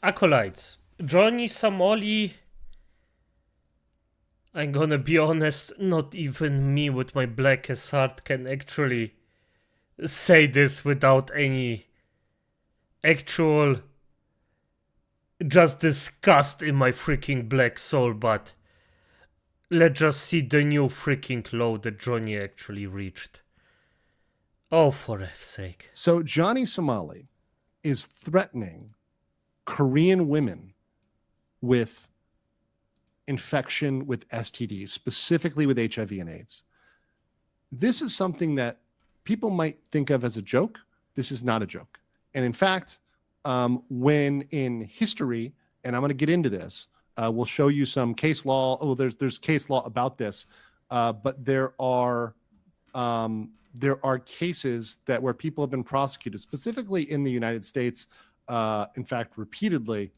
Acolytes. Johnny Somali. I'm gonna be honest, not even me with my blackest heart can actually say this without any actual just disgust in my freaking black soul, but let's just see the new freaking low that Johnny actually reached. Oh, for F's sake. So Johnny Somali is threatening Korean women with infection with STDs, specifically with HIV and AIDS. This is something that people might think of as a joke. This is not a joke. And in fact, when in history, and I'm going to get into this, we'll show you some case law. Oh, there's case law about this, but there are cases that where people have been prosecuted, specifically in the United States. In fact, repeatedly,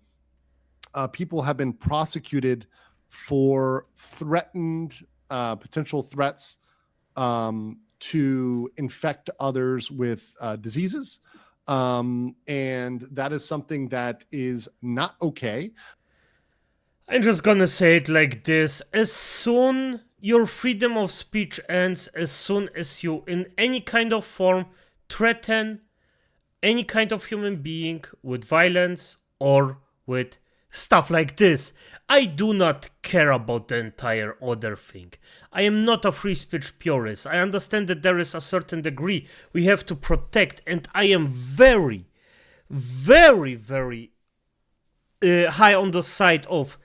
people have been prosecuted for threatened potential threats to infect others with diseases. And that is something that is not okay. I'm just gonna say it like this. As soon your freedom of speech ends, as soon as you in any kind of form threaten any kind of human being with violence or with stuff like this. I do not care about the entire other thing. I am not a free speech purist. I understand that there is a certain degree we have to protect, and I am very, very, very high on the side of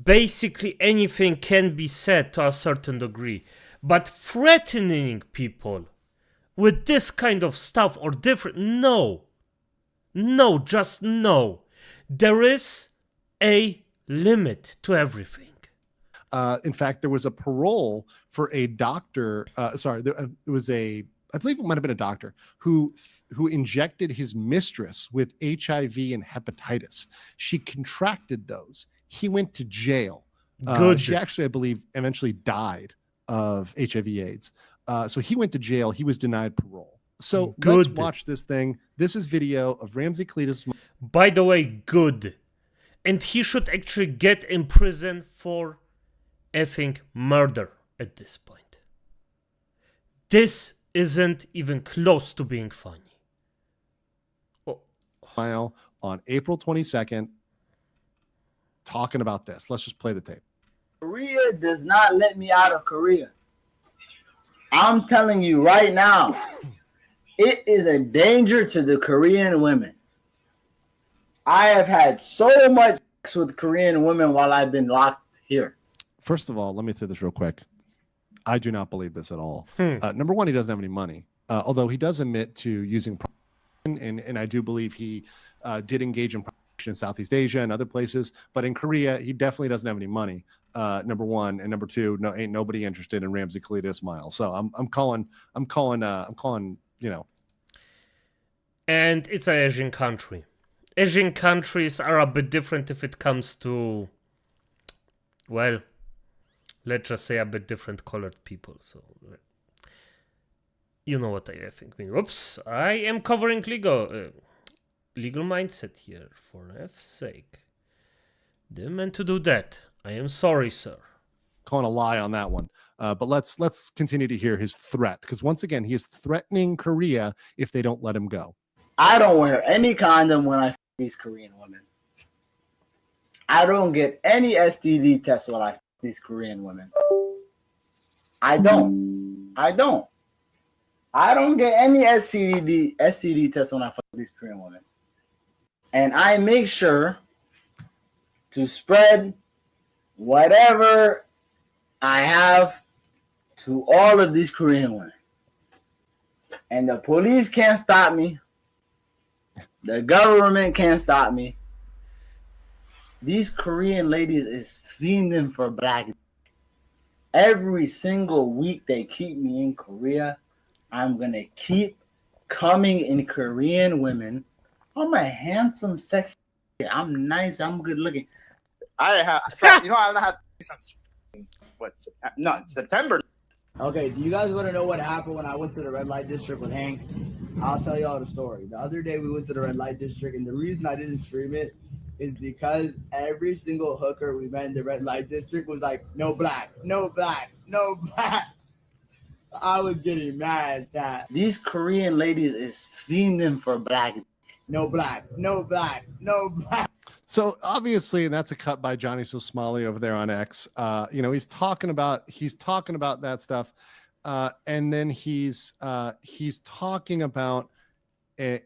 basically anything can be said to a certain degree. But threatening people with this kind of stuff or different, no, just no. There is a limit to everything. In fact, there was a parole for a doctor. It was I believe it might have been a doctor who injected his mistress with HIV and hepatitis. She contracted those. He went to jail. Good. She actually, I believe, eventually died of HIV/AIDS. So he went to jail. He was denied parole. So let's watch this thing. This is video of Ramsey Cletus. By the way, good. And he should actually get in prison for effing murder at this point. This isn't even close to being funny. Oh. On April 22nd, talking about this. Let's just play the tape. Korea does not let me out of Korea. I'm telling you right now, it is a danger to the Korean women. I have had so much sex with Korean women while I've been locked here. First of all, let me say this real quick. I do not believe this at all. Number one, he doesn't have any money, although he does admit to using prostitution, and I do believe he did engage in prostitution in Southeast Asia and other places. But in Korea, he definitely doesn't have any money. Number one, and number two, ain't nobody interested in Ramsey Cletus Smile. So I'm calling. You know. And it's an Asian country. Asian countries are a bit different if it comes to, well, let's just say a bit different colored people. So you know what I think. Oops, I am covering legal mindset here, for F's sake. Didn't meant to do that. I am sorry, sir. Calling a lie on that one. But let's continue to hear his threat, because once again, he is threatening Korea if they don't let him go. I don't wear any condom when I f these Korean women. I don't get any STD tests when I f these Korean women. I don't get any STD tests when I f these Korean women. And I make sure to spread whatever I have to all of these Korean women. And the police can't stop me. The government can't stop me. These Korean ladies is fiending for black. Every single week they keep me in Korea. I'm going to keep coming in Korean women. I'm a handsome, sexy. I'm nice. I'm good looking. I have, I've not had since September. Okay, do you guys want to know what happened when I went to the red light district with Hank? I'll tell y'all the story. The other day we went to the red light district, and the reason I didn't stream it is because every single hooker we met in the red light district was like, no black, no black, no black. I was getting mad, chat. These Korean ladies is fiending for black. No black, no black, no black. So obviously, and that's a cut by Johnny Somali over there on X. He's talking about that stuff, and then he's talking about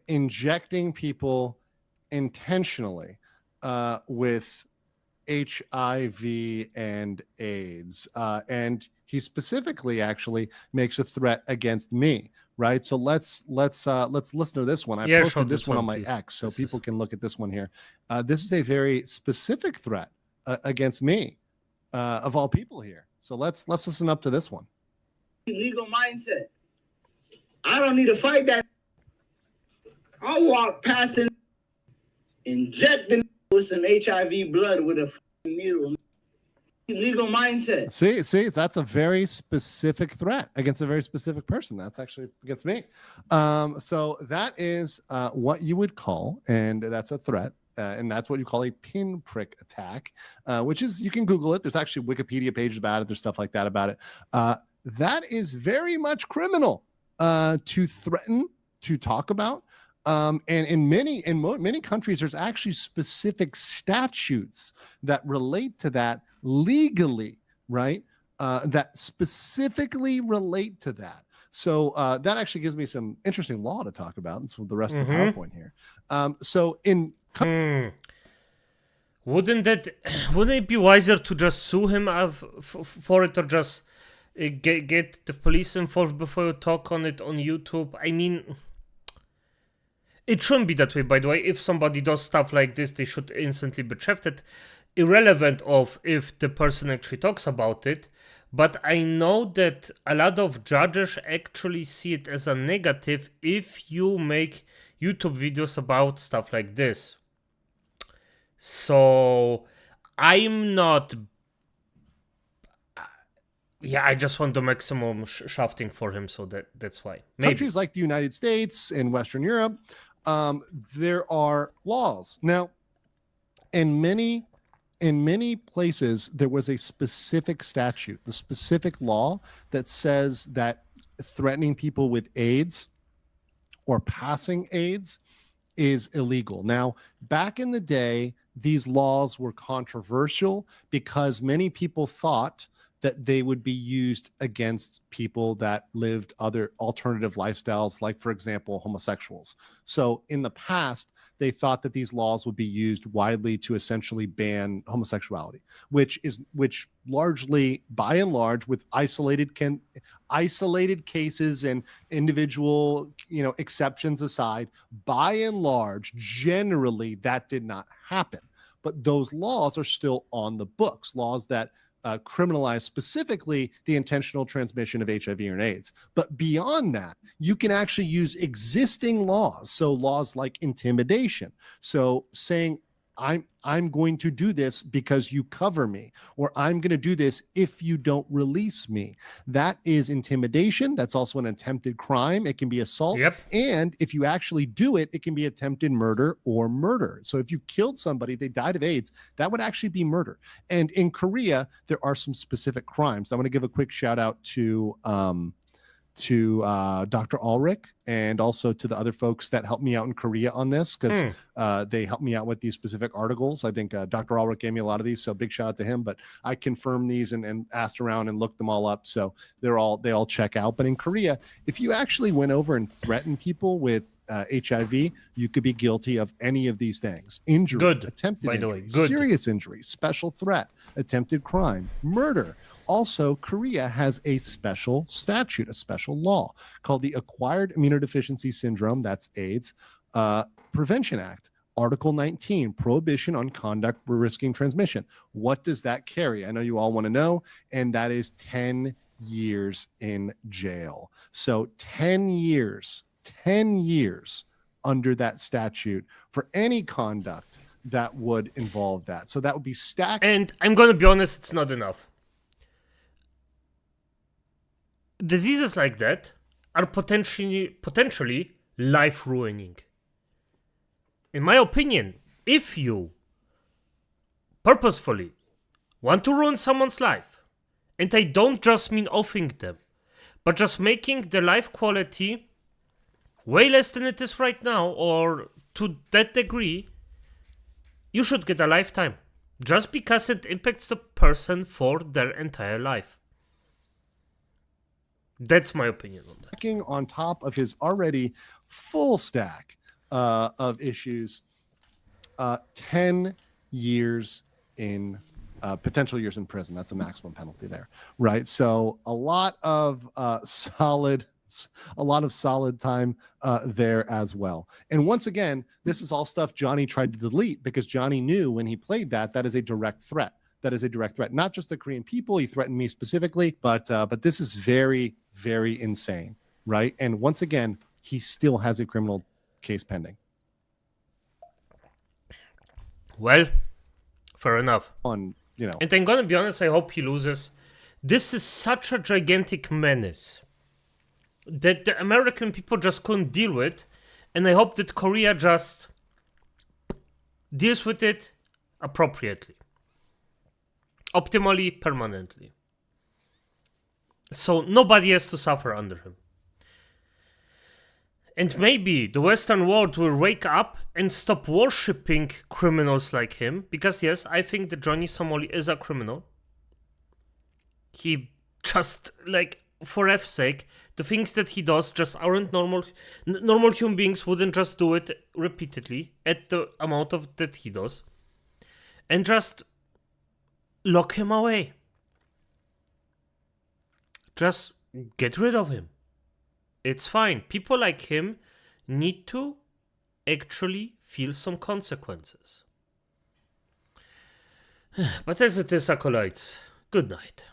injecting people intentionally with HIV and AIDS, and he specifically actually makes a threat against me. Right, so let's listen to this one. I posted this one on my X, so people can look at this one here. This is a very specific threat against me, of all people here. So let's listen up to this one. Legal mindset. I don't need to fight that. I'll walk past and inject them with some HIV blood with a needle. Legal mindset. See, that's a very specific threat against a very specific person. That's actually against me. So that is what you would call, and that's a threat. And that's what you call a pinprick attack, which is, you can Google it. There's actually Wikipedia pages about it. There's stuff like that about it. That is very much criminal to threaten, to talk about. And in many countries, there's actually specific statutes that relate to that legally, right? That specifically relate to that. So that actually gives me some interesting law to talk about. That's the rest of the PowerPoint here. Wouldn't it be wiser to just sue him for it, or just get the police involved before you talk on it on YouTube? I mean, it shouldn't be that way, by the way. If somebody does stuff like this, they should instantly be shafted, irrelevant of if the person actually talks about it. But I know that a lot of judges actually see it as a negative if you make YouTube videos about stuff like this. So I'm not... I just want the maximum shafting for him, so that's why. Maybe. Countries like the United States and Western Europe, there are laws. Now, in many places, there was a specific statute, the specific law that says that threatening people with AIDS or passing AIDS is illegal. Now, back in the day, these laws were controversial because many people thought that they would be used against people that lived other alternative lifestyles, like, for example, homosexuals. So in the past, they thought that these laws would be used widely to essentially ban homosexuality, which largely, by and large, with isolated cases and individual, exceptions aside, by and large, generally that did not happen. But those laws are still on the books, laws that criminalize specifically the intentional transmission of HIV and AIDS. But beyond that, you can actually use existing laws. So laws like intimidation. So saying, I'm going to do this because you cover me, or I'm going to do this if you don't release me. That is intimidation. That's also an attempted crime. It can be assault. Yep. And if you actually do it, it can be attempted murder or murder. So if you killed somebody, they died of AIDS, that would actually be murder. And in Korea, there are some specific crimes. I want to give a quick shout out to Dr. Ulrich and also to the other folks that helped me out in Korea on this, because they helped me out with these specific articles. I think Dr. Ulrich gave me a lot of these, so big shout out to him. But I confirmed these and asked around and looked them all up, so they all check out. But in Korea, if you actually went over and threatened people with HIV, you could be guilty of any of these things: injury, attempted injury, serious injury, special threat, attempted crime, murder. Also, Korea has a special statute, a special law called the Acquired Immunodeficiency Syndrome, that's AIDS, Prevention Act, Article 19, Prohibition on Conduct risking transmission. What does that carry? I know you all want to know, and that is 10 years in jail. So 10 years under that statute for any conduct that would involve that. So that would be stacked. And I'm going to be honest, it's not enough. Diseases like that are potentially life-ruining. In my opinion, if you purposefully want to ruin someone's life, and I don't just mean offing them, but just making their life quality way less than it is right now, or to that degree, you should get a lifetime. Just because it impacts the person for their entire life. That's my opinion on that. On top of his already full stack of issues, 10 years in potential years in prison. That's a maximum penalty there, right? So a lot of solid time there as well. And once again, this is all stuff Johnny tried to delete because Johnny knew when he played that is a direct threat. That is a direct threat, not just the Korean people. He threatened me specifically, but this is very, very insane, right? And once again, he still has a criminal case pending. Well, fair enough. And I'm gonna be honest, I hope he loses. This is such a gigantic menace that the American people just couldn't deal with, and I hope that Korea just deals with it appropriately. Optimally, permanently. So nobody has to suffer under him. And maybe the Western world will wake up and stop worshipping criminals like him. Because yes, I think that Johnny Somali is a criminal. He just, like, for F's sake, the things that he does just aren't normal. Normal human beings wouldn't just do it repeatedly at the amount of that he does. And just lock him away. Just get rid of him. It's fine. People like him need to actually feel some consequences. But as it is, acolytes, good night.